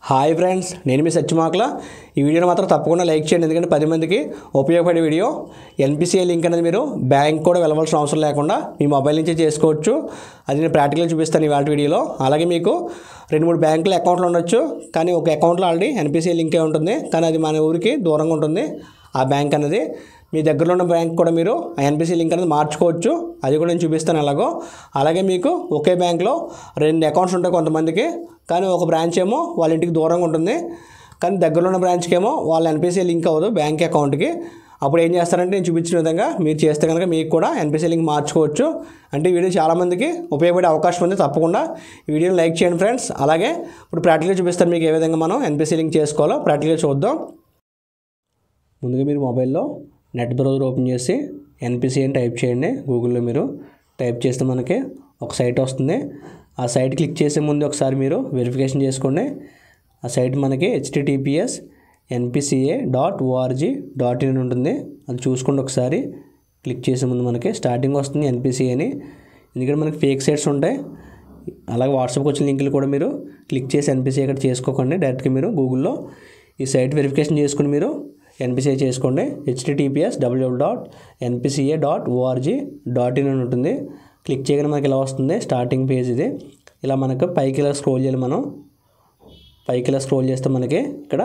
Hi friends, నేను మీ సత్యమాకల. ఈ వీడియోని మాత్రం తప్పకుండా లైక్ చేయండి, ఎందుకంటే 10 మందికి ఉపయోగపడే వీడియో. ఎన్పిసిఐ లింక్ అనేది మీరు బ్యాంక్ కూడా వెళ్ళవలసిన అవసరం లేకుండా మీ మొబైల్ నుంచే చేసుకోవచ్చు. అది నేను ప్రాక్టికల్గా చూపిస్తాను ఇవాళ వీడియోలో. అలాగే మీకు 2-3 బ్యాంకుల అకౌంట్లు ఉండొచ్చు, కానీ ఒక అకౌంట్లో ఆల్రెడీ ఎన్పిసిఐ లింకే ఉంటుంది, కానీ అది మన ఊరికి దూరంగా ఉంటుంది ఆ బ్యాంక్ అనేది. మీ దగ్గరలో ఉన్న బ్యాంక్ కూడా మీరు ఆ ఎన్పిసిఐ లింక్ అనేది మార్చుకోవచ్చు. అది కూడా నేను చూపిస్తాను ఎలాగో. అలాగే మీకు ఒకే బ్యాంక్లో 2 అకౌంట్స్ ఉంటాయి కొంతమందికి, కానీ ఒక బ్రాంచ్ ఏమో వాళ్ళ ఇంటికి దూరంగా ఉంటుంది, కానీ దగ్గరలో ఉన్న బ్రాంచ్కి ఏమో వాళ్ళ ఎన్పిసిఐ లింక్ అవ్వదు బ్యాంక్ అకౌంట్కి. అప్పుడు ఏం చేస్తారంటే నేను చూపించిన విధంగా మీరు చేస్తే కనుక మీకు కూడా ఎన్పిసిఐ లింక్ మార్చుకోవచ్చు. అంటే ఈ వీడియో చాలామందికి ఉపయోగపడే అవకాశం ఉంది. తప్పకుండా ఈ వీడియోని లైక్ చేయండి ఫ్రెండ్స్. అలాగే ఇప్పుడు ప్రాక్టికల్గా చూపిస్తాను మీకు ఏ విధంగా మనం ఎన్పిసిఐ లింక్ చేసుకోవాలో ప్రాక్టికల్గా చూద్దాం. ముందుగా మీరు మొబైల్లో నెట్ బ్రౌజర్ ఓపెన్ చేసి ఎన్పిసిఐ అని టైప్ చేయండి. గూగుల్లో మీరు టైప్ చేస్తే మనకి ఒక సైట్ వస్తుంది. ఆ సైట్ క్లిక్ చేసే ముందు ఒకసారి మీరు వెరిఫికేషన్ చేసుకోండి. ఆ సైట్ మనకి https://npca.org.in అని ఉంటుంది. అది చూసుకోండి ఒకసారి. క్లిక్ చేసే ముందు మనకి స్టార్టింగ్ వస్తుంది ఎన్పిసిఐ అని. ఎందుకంటే మనకి ఫేక్ సైట్స్ ఉంటాయి. అలాగే వాట్సాప్కి వచ్చిన లింకులు కూడా మీరు క్లిక్ చేసి ఎన్పిసిఐ ఇక్కడ చేసుకోకండి. డైరెక్ట్గా మీరు గూగుల్లో ఈ సైట్ వెరిఫికేషన్ చేసుకుని మీరు ఎన్పిసిఐ చేసుకోండి. https://npca.org.in అని ఉంటుంది. క్లిక్ చేయగానే మనకి ఇలా వస్తుంది స్టార్టింగ్ పేజ్. ఇది ఇలా మనకు పైకి ఇలా స్క్రోల్ చేయాలి. మనం పైకి ఇలా స్క్రోల్ చేస్తే మనకి ఇక్కడ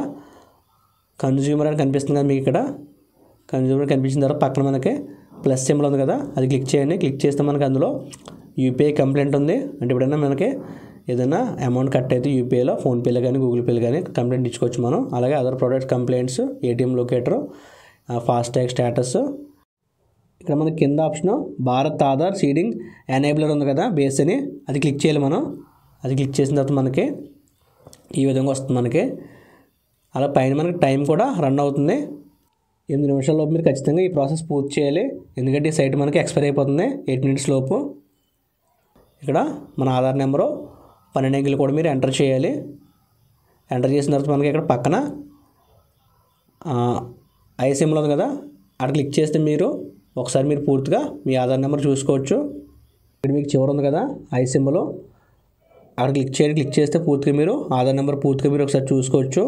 కన్జ్యూమర్ అని కనిపిస్తుంది కదా. మీకు ఇక్కడ కన్జ్యూమర్ కనిపించిన తర్వాత పక్కన మనకి ప్లస్ సింబల్ ఉంది కదా, అది క్లిక్ చేయండి. క్లిక్ చేస్తే మనకి అందులో యూపీఐ కంప్లైంట్ ఉంది. అంటే ఎప్పుడైనా మనకి ఏదైనా అమౌంట్ కట్ అయితే యూపీఐలో, ఫోన్పేలో కానీ గూగుల్ పేలో కానీ కంప్లైంట్ ఇచ్చుకోవచ్చు మనం. అలాగే other product complaints, ATM locator, FASTag status. ఇక్కడ మనకి కింద option Bharat Aadhaar seeding enabler ఉంది కదా, బేస్ అని, అది క్లిక్ చేయాలి మనం. అది క్లిక్ చేసిన తర్వాత మనకి ఈ విధంగా వస్తుంది మనకి. అలా పైన మనకి టైం కూడా రన్ అవుతుంది. 8 నిమిషాలలోపు మీరు ఖచ్చితంగా ఈ ప్రాసెస్ పూర్తి చేయాలి, ఎందుకంటే ఈ సైట్ మనకి ఎక్స్పైర్ అయిపోతుంది 8 మినిట్స్ లోపు. ఇక్కడ మన ఆధార్ నెంబరు 12 అంకెలు కూడా మీరు ఎంటర్ చేయాలి. ఎంటర్ చేసిన తర్వాత మనకి ఇక్కడ పక్కన ఐ సింబల్ ఉంది కదా, అక్కడ క్లిక్ చేస్తే మీరు ఒకసారి మీరు పూర్తిగా మీ ఆధార్ నెంబర్ చూసుకోవచ్చు. ఇక్కడ మీకు చివరి ఉంది కదా ఐ సింబల్, అక్కడ క్లిక్ చేయండి. క్లిక్ చేస్తే పూర్తిగా మీరు ఆధార్ నెంబర్ పూర్తిగా మీరు ఒకసారి చూసుకోవచ్చు.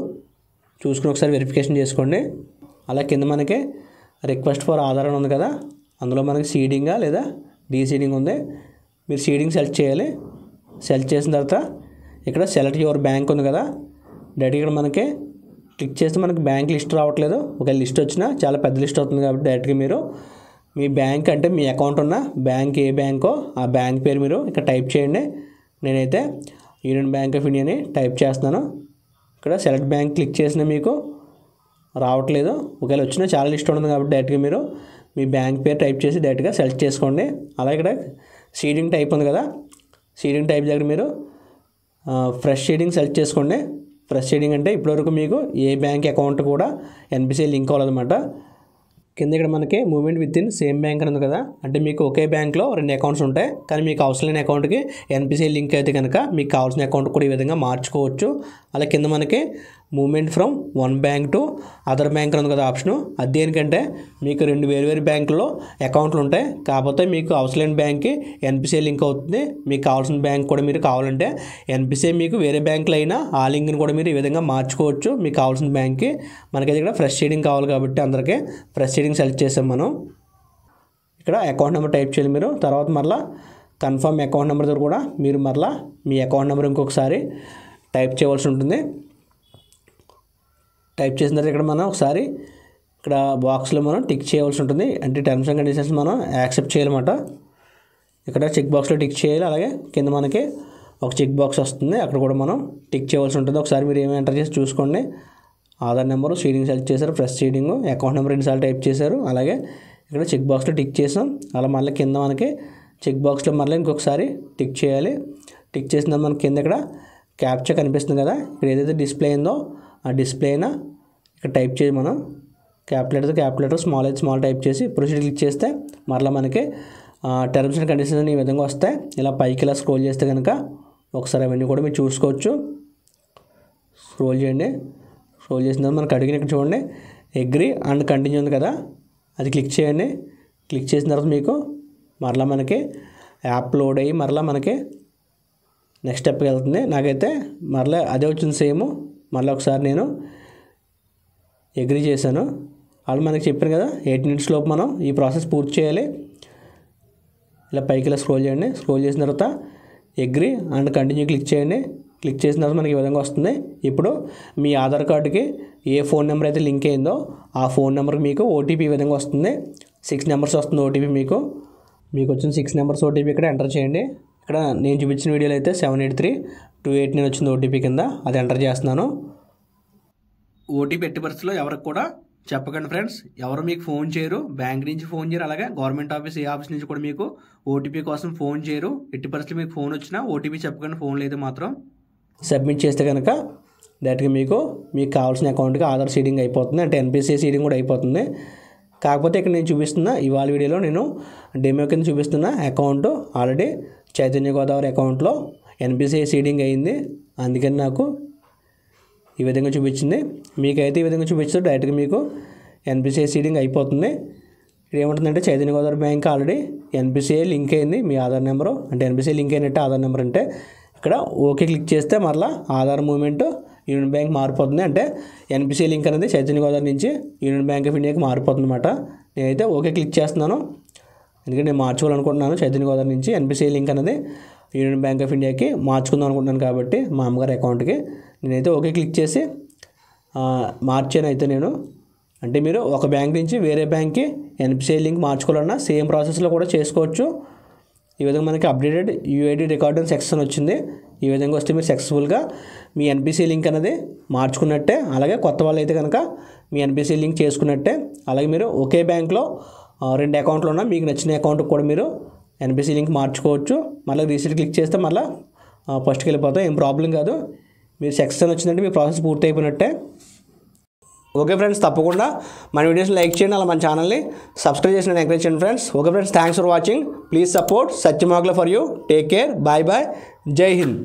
చూసుకుని ఒకసారి వెరిఫికేషన్ చేసుకోండి. అలా కింద మనకి రిక్వెస్ట్ ఫర్ ఆధార్ అని ఉంది కదా, అందులో మనకి సీడింగా లేదా డీసీడింగ్ ఉంది. మీరు సీడింగ్ సెలెక్ట్ చేయాలి. సెలెక్ట్ చేసిన తర్వాత ఇక్కడ సెలెక్ట్ యువర్ బ్యాంక్ ఉంది కదా, డైరెక్ట్ ఇక్కడ మనకి క్లిక్ చేస్తే మనకి బ్యాంక్ లిస్ట్ రావట్లేదు. ఒకవేళ లిస్ట్ వచ్చినా చాలా పెద్ద లిస్ట్ అవుతుంది కాబట్టి డైరెక్ట్గా మీరు మీ బ్యాంక్ అంటే మీ అకౌంట్ ఉన్న బ్యాంక్ ఏ బ్యాంకో ఆ బ్యాంక్ పేరు మీరు ఇక్కడ టైప్ చేయండి. నేనైతే యూనియన్ బ్యాంక్ ఆఫ్ ఇండియా అని టైప్ చేస్తున్నాను. ఇక్కడ సెలెక్ట్ బ్యాంక్ క్లిక్ చేసినా మీకు రావట్లేదు. ఒకవేళ వచ్చినా చాలా లిస్ట్ ఉంటుంది కాబట్టి డైరెక్ట్గా మీరు మీ బ్యాంక్ పేరు టైప్ చేసి డైరెక్ట్గా సెలెక్ట్ చేసుకోండి. అలాగే ఇక్కడ సీడింగ్ టైప్ ఉంది కదా, సీడింగ్ టైప్ దగ్గర మీరు ఫ్రెష్ సీడింగ్ సెలెక్ట్ చేసుకోండి. ఫ్రెష్ సీడింగ్ అంటే ఇప్పటివరకు మీకు ఏ బ్యాంక్ అకౌంట్ కూడా ఎన్పిసిఐ లింక్ అవ్వదన్నమాట. కింద ఇక్కడ మనకి movement with in same bank అని ఉంది కదా, అంటే మీకు ఒకే బ్యాంక్లో 2 అకౌంట్స్ ఉంటాయి, కానీ మీకు అవసరం లేని అకౌంట్కి ఎన్పిసిఐ లింక్ అయితే కనుక మీకు కావాల్సిన అకౌంట్ కూడా ఈ విధంగా మార్చుకోవచ్చు. అలా కింద మనకి movement from one bank to other bank ఉంది కదా ఆప్షను. అది దేనికంటే మీకు 2 వేరు బ్యాంకుల్లో అకౌంట్లు ఉంటాయి, కాకపోతే మీకు అవసరం లేని బ్యాంక్కి ఎన్పిసిఐ లింక్ అవుతుంది. మీకు కావాల్సిన బ్యాంక్ కూడా మీరు కావాలంటే ఎన్పిసిఐ మీకు వేరే బ్యాంకులో అయినా ఆ లింక్ని కూడా మీరు ఈ విధంగా మార్చుకోవచ్చు మీకు కావాల్సిన బ్యాంక్కి. మనకైతే ఇక్కడ ఫ్రెష్ సీడింగ్ కావాలి కాబట్టి అందరికీ ఫ్రెష్ సీడింగ్ సెలెక్ట్ చేసాం మనం. ఇక్కడ అకౌంట్ నెంబర్ టైప్ చేయాలి మీరు. తర్వాత మరలా కన్ఫర్మ్ అకౌంట్ నెంబర్ దగ్గర కూడా మీరు మరలా మీ అకౌంట్ నెంబర్ ఇంకొకసారి టైప్ చేయవలసి ఉంటుంది. టైప్ చేసిన తర్వాత ఇక్కడ మనం ఒకసారి ఇక్కడ బాక్స్లో మనం టిక్ చేయవలసి ఉంటుంది. అంటే టర్మ్స్ అండ్ కండిషన్స్ మనం యాక్సెప్ట్ చేయాలన్నమాట. ఇక్కడ చెక్ బాక్స్లో టిక్ చేయాలి. అలాగే కింద మనకి ఒక చెక్ బాక్స్ వస్తుంది, అక్కడ కూడా మనం టిక్ చేయవలసి ఉంటుంది. ఒకసారి మీరు ఏమి ఎంటర్ చేసి చూసుకోండి. ఆధార్ నెంబరు సీడింగ్ సెలెక్ట్ చేశారు, ఫ్రెష్ సీడింగ్, అకౌంట్ నెంబర్ 2 సార్లు టైప్ చేశారు. అలాగే ఇక్కడ చెక్ బాక్స్లో టిక్ చేసాం. అలా మళ్ళీ కింద మనకి చెక్ బాక్స్లో మళ్ళీ ఇంకొకసారి టిక్ చేయాలి. టిక్ చేసిన మనకి కింద ఇక్కడ క్యాప్చా కనిపిస్తుంది కదా, ఇక్కడ ఏదైతే డిస్ప్లే అయిందో ఆ డిస్ప్లేనా ఇక్కడ టైప్ చేసి మనం క్యాపిటల్ స్మాల్ టైప్ చేసి ప్రొసీడ్ క్లిక్ చేస్తే మరలా మనకి టర్మ్స్ అండ్ కండిషన్స్ ఈ విధంగా వస్తాయి. ఇలా పైకి ఇలా స్క్రోల్ చేస్తే కనుక ఒకసారి అవన్నీ కూడా మీరు చూసుకోవచ్చు. స్క్రోల్ చేయండి. స్క్రోల్ చేసిన తర్వాత మనకు అడిగిన ఇక్కడ చూడండి అగ్రీ అండ్ కంటిన్యూ ఉంది కదా, అది క్లిక్ చేయండి. క్లిక్ చేసిన తర్వాత మీకు మరలా మనకి యాప్ లోడ్ అయ్యి మరలా మనకి నెక్స్ట్ స్టెప్కి వెళ్తుంది. నాకైతే మరలా అదే వచ్చింది సేమ్. మళ్ళీ ఒకసారి నేను అగ్రీ చేశాను. వాళ్ళు మనకి చెప్పాను కదా 8 minutes లోపు మనం ఈ ప్రాసెస్ పూర్తి చేయాలి. ఇలా పైకి ఇలా స్క్రోల్ చేయండి. స్క్రోల్ చేసిన తర్వాత అగ్రీ అండ్ కంటిన్యూ క్లిక్ చేయండి. క్లిక్ చేసిన తర్వాత మనకి ఈ విధంగా వస్తుంది. ఇప్పుడు మీ ఆధార్ కార్డుకి ఏ ఫోన్ నెంబర్ అయితే లింక్ అయిందో ఆ ఫోన్ నెంబర్కి మీకు ఓటీపీ ఈ విధంగా వస్తుంది. 6 numbers వస్తుంది ఓటీపీ. మీకు వచ్చిన 6 numbers ఓటీపీ ఇక్కడ ఎంటర్ చేయండి. ఇక్కడ నేను చూపించిన వీడియోలో అయితే 783289 వచ్చింది ఓటీపీ కింద, అది ఎంటర్ చేస్తున్నాను. ఓటీపీ ఎట్టి పరిస్థితుల్లో ఎవరికి కూడా చెప్పకండి ఫ్రెండ్స్. ఎవరు మీకు ఫోన్ చేయరు, బ్యాంక్ నుంచి ఫోన్ చేయరు, అలాగే గవర్నమెంట్ ఆఫీస్ ఏ ఆఫీస్ నుంచి కూడా మీకు ఓటీపీ కోసం ఫోన్ చేయరు. ఎట్టి పరిస్థితుల్లో మీకు ఫోన్ వచ్చినా ఓటీపీ చెప్పకండి ఫోన్లో అయితే మాత్రం. సబ్మిట్ చేస్తే కనుక డైరెక్ట్గా మీకు కావాల్సిన అకౌంట్కి ఆధార్ సీడింగ్ అయిపోతుంది, అంటే ఎన్పిసిఐ సీడింగ్ కూడా అయిపోతుంది. కాకపోతే ఇక్కడ నేను చూపిస్తున్న ఇవాళ వీడియోలో నేను డెమో కింద చూపిస్తున్న అకౌంట్ ఆల్రెడీ చైతన్య గోదావరి అకౌంట్లో ఎన్పిసిఐ సీడింగ్ అయ్యింది, అందుకని నాకు ఈ విధంగా చూపించింది. మీకైతే ఈ విధంగా చూపించదు, డైరెక్ట్గా మీకు ఎన్పిసిఐ సీడింగ్ అయిపోతుంది. ఇక్కడ ఏమంటుందంటే Chaitanya Godavari bank already NPCI link అయింది మీ ఆధార్ నెంబరు, అంటే ఎన్పిసిఐ లింక్ అయినట్టే ఆధార్ నెంబర్ అంటే. ఇక్కడ ఓకే క్లిక్ చేస్తే మరలా ఆధార్ మూవ్మెంట్ యూనియన్ బ్యాంక్ మారిపోతుంది, అంటే ఎన్పిసిఐ లింక్ అనేది చైతన్య గోదావరి నుంచి యూనియన్ బ్యాంక్ ఆఫ్ ఇండియాకి మారిపోతుంది అనమాట. నేనైతే ఓకే క్లిక్ చేస్తున్నాను, ఎందుకంటే నేను మార్చుకోవాలనుకుంటున్నాను. చైతన్య గోదావరి నుంచి ఎన్పిసిఐ లింక్ అనేది యూనియన్ బ్యాంక్ ఆఫ్ ఇండియాకి మార్చుకుందాం అనుకుంటున్నాను కాబట్టి మా అమ్మగారి అకౌంట్కి నేనైతే ఓకే క్లిక్ చేసి మార్చాను. అయితే నేను అంటే మీరు ఒక బ్యాంక్ నుంచి వేరే బ్యాంక్కి ఎన్పిసిఐ లింక్ మార్చుకోవాలన్నా సేమ్ ప్రాసెస్లో కూడా చేసుకోవచ్చు. ఈ విధంగా మనకి అప్డేటెడ్ యూఐడి రికార్డ్ అని సెక్షన్ వచ్చింది. ఈ విధంగా వస్తే మీరు సక్సెస్ఫుల్గా మీ ఎన్పిసిఐ లింక్ అనేది మార్చుకున్నట్టే, అలాగే కొత్త వాళ్ళు అయితే కనుక మీ ఎన్పిసిఐ లింక్ చేసుకున్నట్టే. అలాగే మీరు ఒకే బ్యాంక్లో 2 అకౌంట్లు ఉన్నా మీకు నచ్చిన అకౌంట్కి కూడా మీరు ఎన్పిసిఐ లింక్ మార్చుకోవచ్చు. మళ్ళీ రీసెట్ క్లిక్ చేస్తే మళ్ళీ ఫస్ట్కి వెళ్ళిపోతాం, ఏం ప్రాబ్లం కాదు. మీరు సెక్షన్ వచ్చిందంటే మీ ప్రాసెస్ పూర్తి అయిపోయినట్టే. ఓకే ఫ్రెండ్స్, తప్పకుండా మన వీడియోస్ని లైక్ చేయండి, అలా మన ఛానల్ని సబ్స్క్రైబ్ చేసి ఎంకరేజ్ చేయండి friends. Okay friends, thanks for watching. Please support సత్యమాగ్ల for you. Take care, bye bye, Jai Hind.